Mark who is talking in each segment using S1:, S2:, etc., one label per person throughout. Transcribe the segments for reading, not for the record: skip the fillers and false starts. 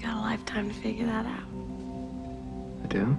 S1: got a lifetime to figure that out.
S2: I do?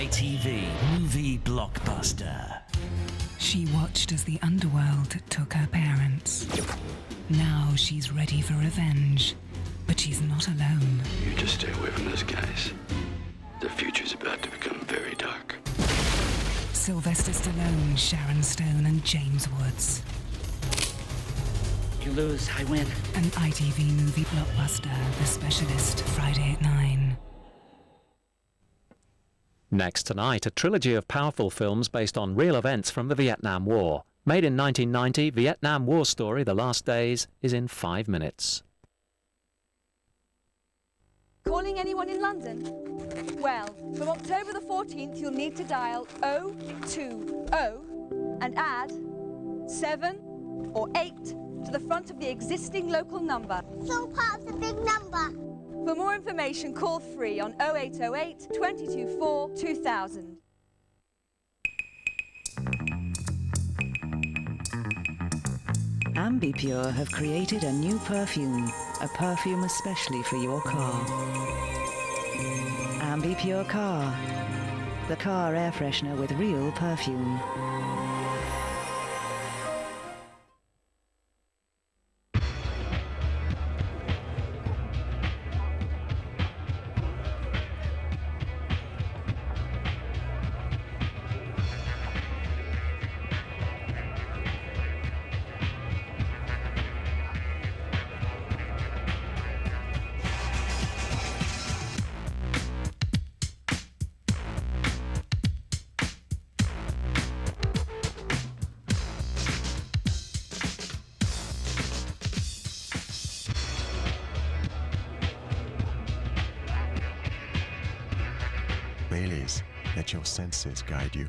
S3: ITV Movie Blockbuster.
S4: She watched as the underworld took her parents. Now she's ready for revenge, but she's not alone.
S5: You just stay away from those guys. The future's about to become very dark.
S4: Sylvester Stallone, Sharon Stone and James Woods.
S6: You lose, I win.
S4: An ITV Movie Blockbuster, The Specialist, Friday at 9.
S7: Next tonight, a trilogy of powerful films based on real events from the Vietnam War. Made in 1990, Vietnam War story The Last Days is in 5 minutes.
S8: Calling anyone in London? Well, from October the 14th, you'll need to dial 020 and add 7 or 8 to the front of the existing local number.
S9: So part's a big number.
S8: For more information, call free on 0808 224 2000.
S10: Ambi-Pur have created a new perfume, a perfume especially for your car. Ambi-Pur Car, the car air freshener with real perfume.
S6: Please, let your senses guide you.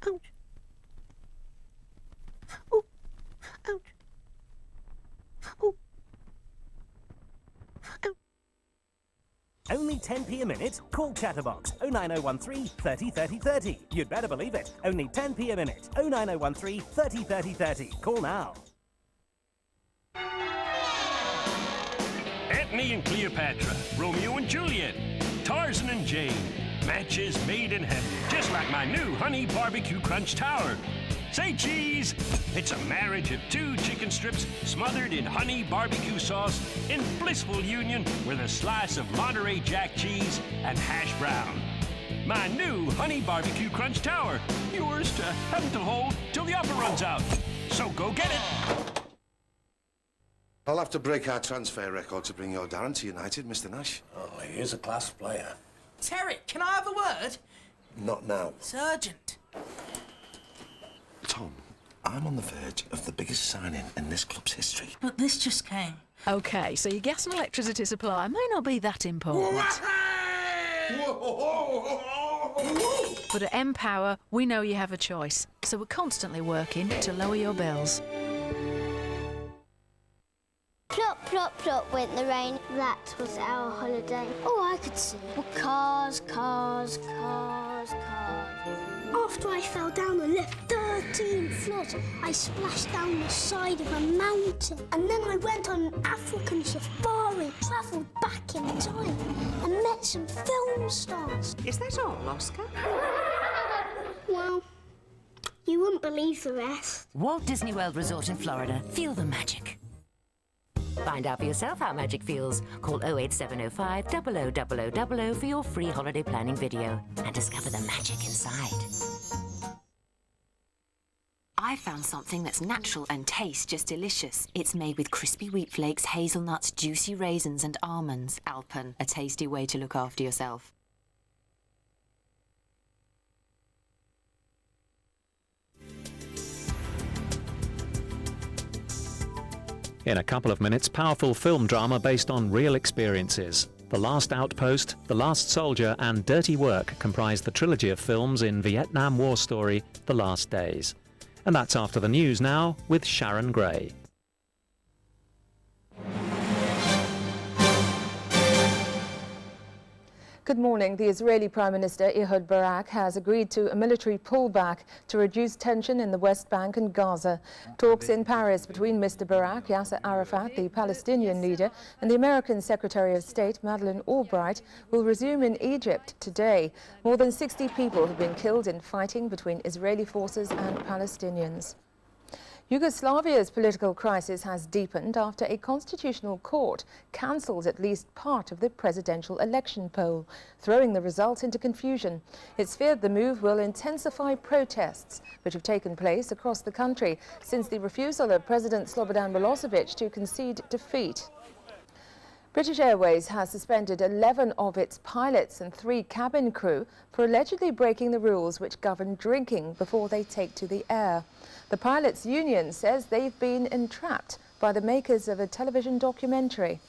S11: Ouch. Oh. Ouch. Oh. Ouch.
S12: Only 10p a minute? Call Chatterbox 09013 30 30 30. You'd better believe it. Only 10p a minute. 09013 30 30 30. Call now.
S13: Antony and Cleopatra, Romeo and Juliet, Tarzan and Jane. Matches made in heaven, just like my new Honey Barbecue Crunch Tower. Say cheese! It's a marriage of 2 chicken strips smothered in honey barbecue sauce in blissful union with a slice of Monterey Jack cheese and hash brown. My new Honey Barbecue Crunch Tower. Yours to have to hold till the offer runs out. So go get it!
S14: I'll have to break our transfer record to bring your Darren to United, Mr. Nash.
S15: Oh, he is a class player.
S11: Terry, can I have a word?
S14: Not now.
S11: It's urgent.
S14: Tom, I'm on the verge of the biggest signing in this club's history.
S11: But this just came.
S16: OK, so your gas and electricity supply may not be that important. But at Empower, we know you have a choice, so we're constantly working to lower your bills.
S9: Plop, plop, plop went the rain. That was our holiday. All I could see were cars, cars, cars, cars. After I fell down and left 13 floors, I splashed down the side of a mountain. And then I went on an African safari, travelled back in time, and met some film stars.
S11: Is that all, Oscar?
S9: Well, you wouldn't believe the rest.
S17: Walt Disney World Resort in Florida. Feel the magic. Find out for yourself how magic feels. Call 08705 000000 for your free holiday planning video and discover the magic inside.
S18: I found something that's natural and tastes just delicious. It's made with crispy wheat flakes, hazelnuts, juicy raisins and almonds. Alpen, a tasty way to look after yourself.
S7: In a couple of minutes, powerful film drama based on real experiences. The Last Outpost, The Last Soldier and Dirty Work comprise the trilogy of films in Vietnam War story, The Last Days. And that's after the news now with Sharon Gray.
S19: Good morning. The Israeli Prime Minister Ehud Barak has agreed to a military pullback to reduce tension in the West Bank and Gaza. Talks in Paris between Mr. Barak, Yasser Arafat, the Palestinian leader, and the American Secretary of State Madeleine Albright will resume in Egypt today. More than 60 people have been killed in fighting between Israeli forces and Palestinians. Yugoslavia's political crisis has deepened after a constitutional court cancelled at least part of the presidential election poll, throwing the result into confusion. It's feared the move will intensify protests, which have taken place across the country since the refusal of President Slobodan Milosevic to concede defeat. British Airways has suspended 11 of its pilots and 3 cabin crew for allegedly breaking the rules which govern drinking before they take to the air. The pilots' union says they've been entrapped by the makers of a television documentary.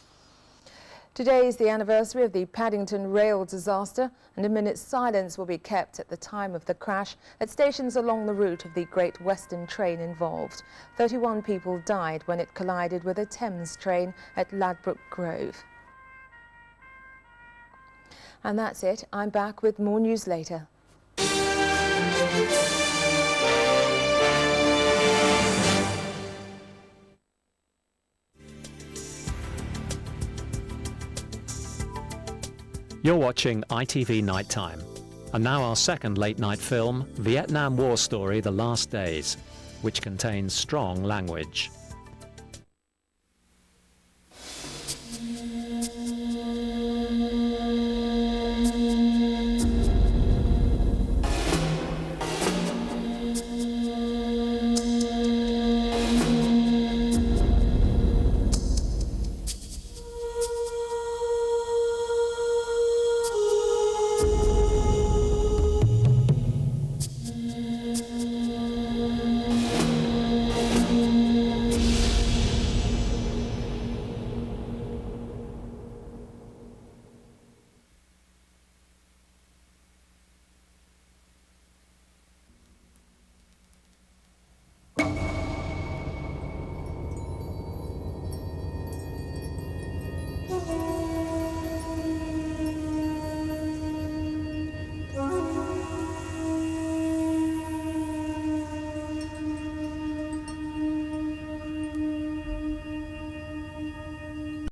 S19: Today is the anniversary of the Paddington rail disaster, and a minute's silence will be kept at the time of the crash at stations along the route of the Great Western train involved. 31 people died when it collided with a Thames train at Ladbroke Grove. And that's it. I'm back with more news later.
S7: You're watching ITV Night-Time. And now our second late-night film, Vietnam War story, The Last Days, which contains strong language.